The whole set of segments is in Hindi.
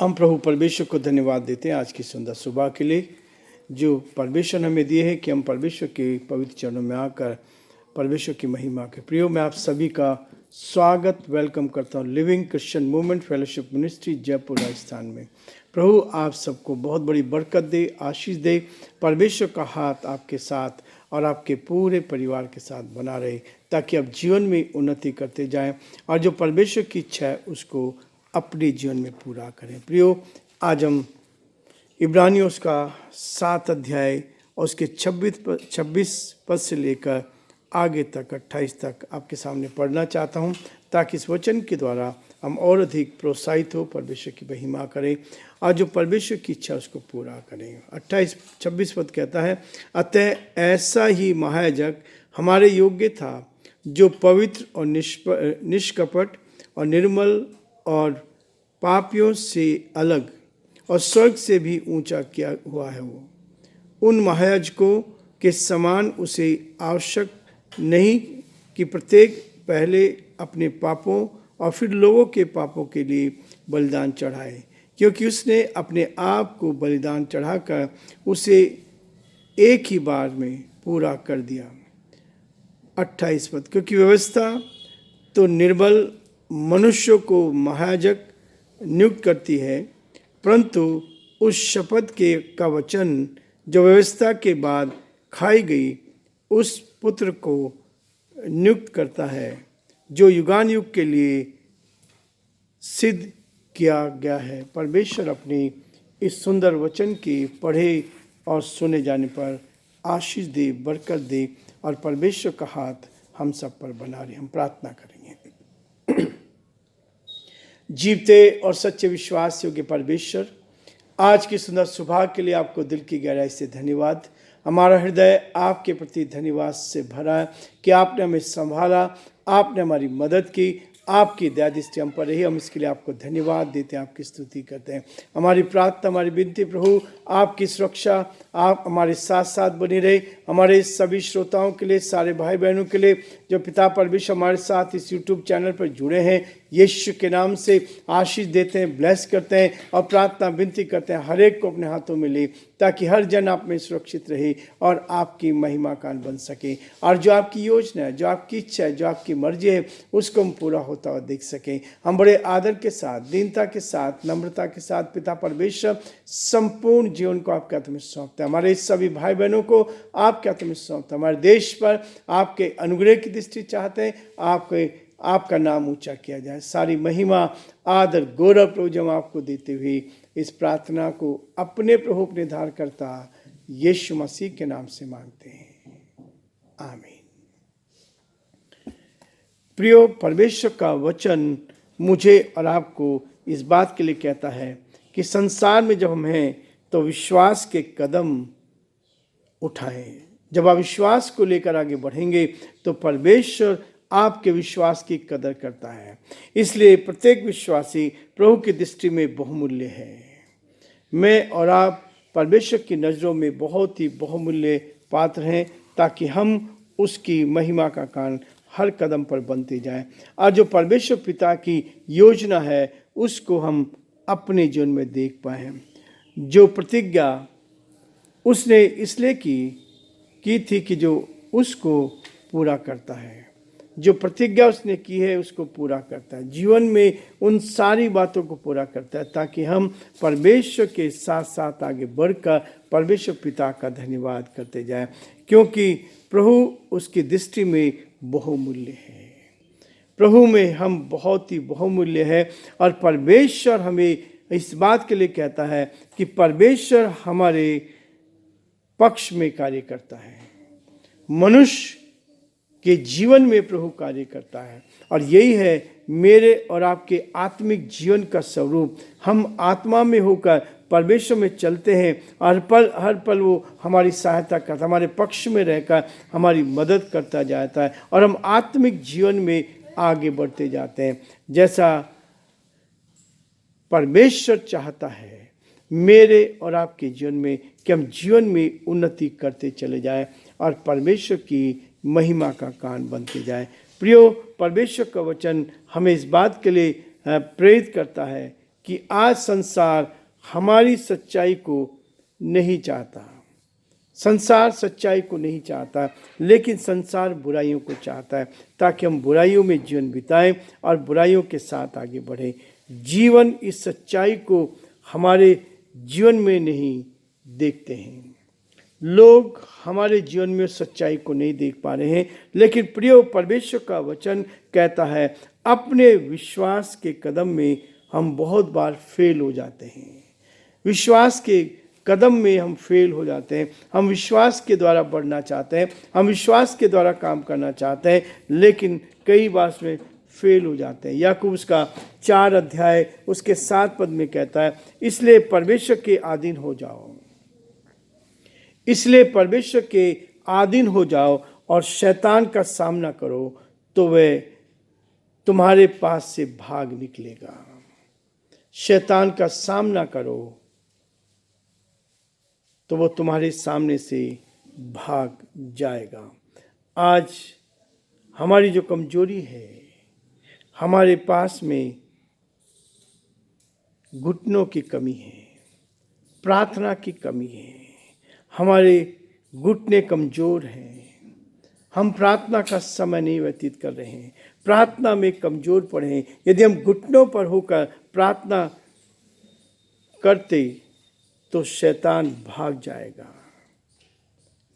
हम प्रभु परमेश्वर को धन्यवाद देते हैं आज की सुंदर सुबह के लिए जो परमेश्वर ने हमें दिए है कि हम परमेश्वर के पवित्र चरणों में आकर परमेश्वर की महिमा के प्रियो मैं आप सभी का स्वागत वेलकम करता हूं living Christian movement fellowship ministry Jaipur Rajasthan में। प्रभु आप सबको बहुत बड़ी बरकत दे, आशीष दे। परमेश्वर का हाथ आपके साथ और आपके पूरे परिवार के साथ बना रहे ताकि आप जीवन में उन्नति करते जाएं और जो परमेश्वर की इच्छा है उसको अपने जीवन में पूरा करें। प्रियो आज हम इब्रानियों उसका 7 अध्याय और उसके 26 पद से लेकर आगे तक 28 तक आपके सामने पढ़ना चाहता हूं ताकि इस वचन के द्वारा हम और अधिक प्रोत्साहित हो, परमेश्वर की महिमा करें और जो परमेश्वर की इच्छा उसको पूरा करें। 26 पद कहता है, अतः ऐसा ही महायाजक हमारे योग्य था जो पवित्र और निष्कपट और निर्मल और पापियों से अलग और स्वर्ग से भी ऊंचा किया हुआ है। वो उन महायाजकों के समान उसे आवश्यक नहीं कि प्रत्येक पहले अपने पापों और फिर लोगों के पापों के लिए बलिदान चढ़ाए, क्योंकि उसने अपने आप को बलिदान चढ़ाकर उसे एक ही बार में पूरा कर दिया। 28 पद, क्योंकि व्यवस्था तो निर्बल मनुष्यों को महायाजक नियुक्त करती है, परंतु उस शपथ का वचन जो व्यवस्था के बाद खाई गई उस पुत्र को नियुक्त करता है जो युगान युग के लिए सिद्ध किया गया है। परमेश्वर अपनी इस सुंदर वचन के पढ़े और सुने जाने पर आशीष दे, बरकत दे और परमेश्वर का हाथ हम सब पर बना रहे। हम प्रार्थना करेंगे। जीवते और सच्चे विश्वास योग्य परमेश्वर, आज की सुंदर सुबह के लिए आपको दिल की गहराई से धन्यवाद। हमारा हृदय आपके प्रति धन्यवाद से भरा है कि आपने हमें संभाला, आपने हमारी मदद की, आपकी दया दृष्टि हम पर रही। हम इसके लिए आपको धन्यवाद देते हैं, आपकी स्तुति करते हैं। हमारी प्रार्थना, हमारी विनती प्रभु आपकी सुरक्षा आप हमारे साथ साथ बनी रहे। हमारे सभी श्रोताओं के लिए, सारे भाई बहनों के लिए जो पिता परमेश्वर हमारे साथ इस यूट्यूब चैनल पर जुड़े हैं, यीशु के नाम से आशीष देते हैं, ब्लेस करते हैं और प्रार्थना विनती करते हैं हर एक को अपने हाथों में ले ताकि हर जन आप में सुरक्षित रहे और आपकी महिमा का बन सके और जो आपकी योजना है, जो आपकी इच्छा है, जो आपकी मर्जी है उसको हम पूरा होता हुआ देख सकें। हम बड़े आदर के साथ, दीनता के साथ, नम्रता के साथ पिता परमेश्वर संपूर्ण जीवन को आपके हाथ में सौंपते हैं। हमारे सभी भाई बहनों को आपके हाथ में सौंपते हैं। हमारे देश पर आपके अनुग्रह की दृष्टि चाहते हैं, आपका नाम ऊंचा किया जाए। सारी महिमा, आदर, गौरव प्रभु जब आपको देते हुए इस प्रार्थना को अपने प्रभु अपने धार करता यीशु मसीह के नाम से मांगते हैं, आमीन। प्रियो, परमेश्वर का वचन मुझे और आपको इस बात के लिए कहता है कि संसार में जब हम हैं तो विश्वास के कदम उठाएं। जब आप विश्वास को लेकर आगे बढ़ेंगे तो परमेश्वर आपके विश्वास की कदर करता है। इसलिए प्रत्येक विश्वासी प्रभु की दृष्टि में बहुमूल्य है। मैं और आप परमेश्वर की नज़रों में बहुत ही बहुमूल्य पात्र हैं ताकि हम उसकी महिमा का कारण हर कदम पर बनते जाएं और जो परमेश्वर पिता की योजना है उसको हम अपने जीवन में देख पाएं। जो प्रतिज्ञा उसने इसलिए की थी कि जो उसको पूरा करता है, जो प्रतिज्ञा उसने की है उसको पूरा करता है, जीवन में उन सारी बातों को पूरा करता है ताकि हम परमेश्वर के साथ साथ आगे बढ़कर परमेश्वर पिता का धन्यवाद करते जाएं, क्योंकि प्रभु उसकी दृष्टि में बहुमूल्य है। प्रभु में हम बहुत ही बहुमूल्य है और परमेश्वर हमें इस बात के लिए कहता है कि परमेश्वर हमारे पक्ष में कार्य करता है। मनुष्य के जीवन में प्रभु कार्य करता है और यही है मेरे और आपके आत्मिक जीवन का स्वरूप। हम आत्मा में होकर परमेश्वर में चलते हैं और हर पल वो हमारी सहायता करता, हमारे पक्ष में रहकर हमारी मदद करता जाता है और हम आत्मिक जीवन में आगे बढ़ते जाते हैं। जैसा परमेश्वर चाहता है मेरे और आपके जीवन में कि हम जीवन में उन्नति करते चले जाएं और परमेश्वर की महिमा का कारण बनते जाएं। प्रियो, परमेश्वर का वचन हमें इस बात के लिए प्रेरित करता है कि आज संसार हमारी सच्चाई को नहीं चाहता। संसार सच्चाई को नहीं चाहता, लेकिन संसार बुराइयों को चाहता है, ताकि हम बुराइयों में जीवन बिताएं और बुराइयों के साथ आगे बढ़ें। जीवन इस सच्चाई को हमारे जीवन में नहीं देखते हैं। लोग हमारे जीवन में सच्चाई को नहीं देख पा रहे हैं, लेकिन प्रिय, परमेश्वर का वचन कहता है अपने विश्वास के कदम में हम बहुत बार फेल हो जाते हैं। विश्वास के कदम में हम फेल हो जाते हैं। हम विश्वास के द्वारा बढ़ना चाहते हैं, हम विश्वास के द्वारा काम करना चाहते हैं, लेकिन कई बार उसमें फेल हो जाते हैं। याकूब उसका 4 अध्याय उसके 7 पद में कहता है, इसलिए परमेश्वर के अधीन हो जाओ, इसलिए परमेश्वर के अधीन हो जाओ और शैतान का सामना करो, तो वह तुम्हारे पास से भाग निकलेगा। शैतान का सामना करो तो वो तुम्हारे सामने से भाग जाएगा। आज हमारी जो कमजोरी है, हमारे पास में घुटनों की कमी है, प्रार्थना की कमी है, हमारे घुटने कमजोर हैं, हम प्रार्थना का समय नहीं व्यतीत कर रहे हैं, प्रार्थना में कमजोर पड़े हैं। यदि हम घुटनों पर होकर प्रार्थना करते तो शैतान भाग जाएगा।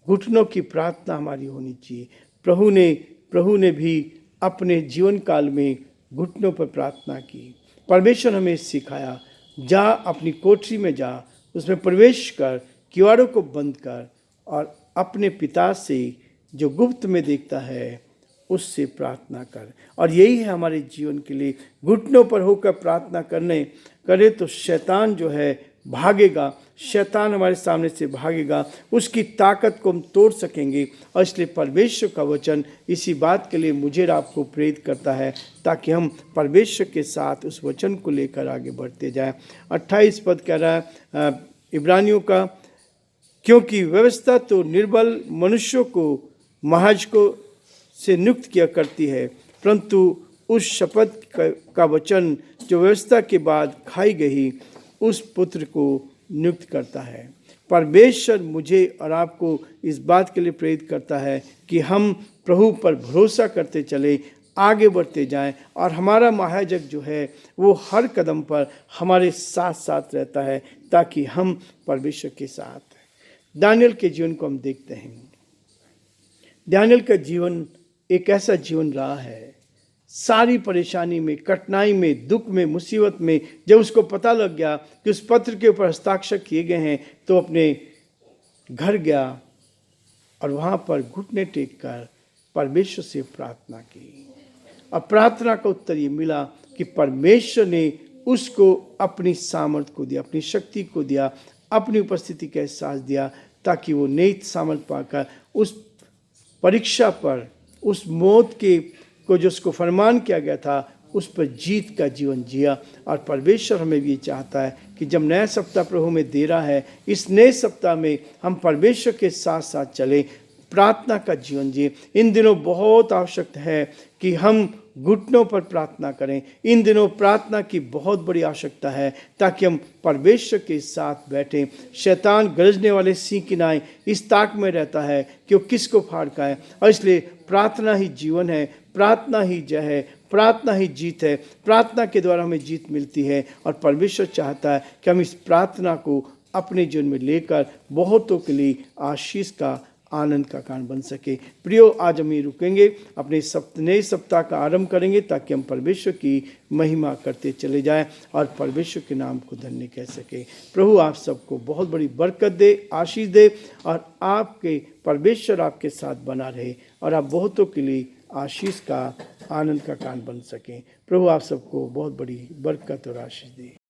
घुटनों की प्रार्थना हमारी होनी चाहिए। प्रभु ने भी अपने जीवन काल में घुटनों पर प्रार्थना की। परमेश्वर हमें सिखाया, जा अपनी कोठरी में जा, उसमें प्रवेश कर, किवाड़ों को बंद कर और अपने पिता से जो गुप्त में देखता है उससे प्रार्थना कर। और यही है हमारे जीवन के लिए, घुटनों पर होकर प्रार्थना करे तो शैतान जो है भागेगा, शैतान हमारे सामने से भागेगा, उसकी ताकत को हम तोड़ सकेंगे। और इसलिए परमेश्वर का वचन इसी बात के लिए मुझे और आपको प्रेरित करता है, ताकि हम परमेश्वर के साथ उस वचन को लेकर आगे बढ़ते जाएं। 28 पद कह रहा है इब्रानियों का, क्योंकि व्यवस्था तो निर्बल मनुष्यों को महायाजकों से नियुक्त किया करती है, परंतु उस शपथ का वचन जो व्यवस्था के बाद खाई गई उस पुत्र को नियुक्त करता है। परमेश्वर मुझे और आपको इस बात के लिए प्रेरित करता है कि हम प्रभु पर भरोसा करते चले, आगे बढ़ते जाएं, और हमारा महायाजक जो है वो हर कदम पर हमारे साथ साथ रहता है, ताकि हम परमेश्वर के साथ। दानियल के जीवन को हम देखते हैं। दानियल का जीवन एक ऐसा जीवन रहा है, सारी परेशानी में, कठिनाई में, दुख में, मुसीबत में, जब उसको पता लग गया कि उस पत्र के ऊपर हस्ताक्षर किए गए हैं, तो अपने घर गया और वहाँ पर घुटने टेक कर परमेश्वर से प्रार्थना की। और प्रार्थना का उत्तर ये मिला कि परमेश्वर ने उसको अपनी सामर्थ को दिया, अपनी शक्ति को दिया, अपनी उपस्थिति का एहसास दिया, ताकि वो नई सामर्थ पाकर उस परीक्षा पर, उस मौत के को जो उसको फरमान किया गया था, उस पर जीत का जीवन जिया। और परमेश्वर हमें भी चाहता है कि जब नया सप्ताह प्रभु में दे रहा है, इस नए सप्ताह में हम परमेश्वर के साथ साथ चले, प्रार्थना का जीवन जिए। इन दिनों बहुत आवश्यक है कि हम घुटनों पर प्रार्थना करें। इन दिनों प्रार्थना की बहुत बड़ी आवश्यकता है, ताकि हम परमेश्वर के साथ बैठें। शैतान गरजने वाले सिंह की नाई इस ताक में रहता है कि वो किसको फाड़ खाए, और इसलिए प्रार्थना ही जीवन है, प्रार्थना ही जय है, प्रार्थना ही जीत है। प्रार्थना के द्वारा हमें जीत मिलती है, और परमेश्वर चाहता है कि हम इस प्रार्थना को अपने जीवन में लेकर बहुतों के लिए आशीष का, आनंद का कारण बन सके। प्रियो, आज हम रुकेंगे, अपने नए सप्ताह का आरंभ करेंगे, ताकि हम परमेश्वर की महिमा करते चले जाएं और परमेश्वर के नाम को धन्य कह सके। प्रभु आप सबको बहुत बड़ी बरकत दे, आशीष दे, और आपके परमेश्वर आपके साथ बना रहे, और आप बहुतों के लिए आशीष का, आनंद का कारण बन सकें। प्रभु आप सबको बहुत बड़ी बरकत और आशीष दे।